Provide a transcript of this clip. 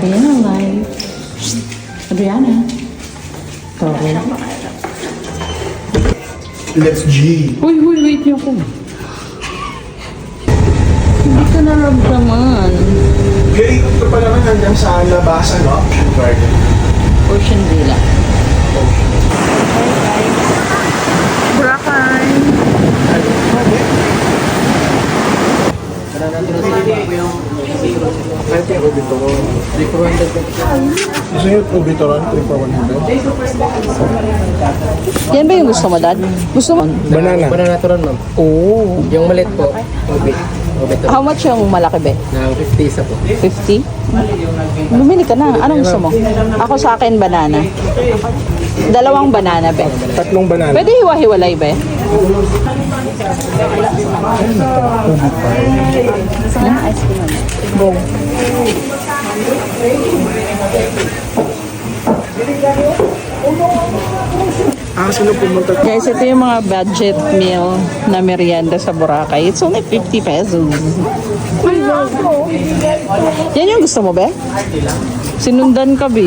Adriana live. Adriana. Toro. Let's G. Uy, wait niyo ko. Hindi ko naramdaman. Kaya ito pa naman hanggang sa labasan, no? Ocean Garden. Ocean Villa. Boracay. Gusto nyo Obituran 3 for 100? Yan ba yung gusto mo, Dad? Gusto mo? Banana. Banana turon, ma'am. Oo. Yung maliit po, Obituron. How much yung malaki, be? Na 50 isa po. 50? Bumili ka na. Anong gusto mo? Ako sa akin, banana. Dalawang banana, be. Tatlong banana. Pwede hiwa-hiwalay, be? Go. Sino pumunta? Guys, ito yung mga budget meal na merienda sa Boracay. It's only 50 pesos. Yan yung gusto mo, be? Sinundan ka, be.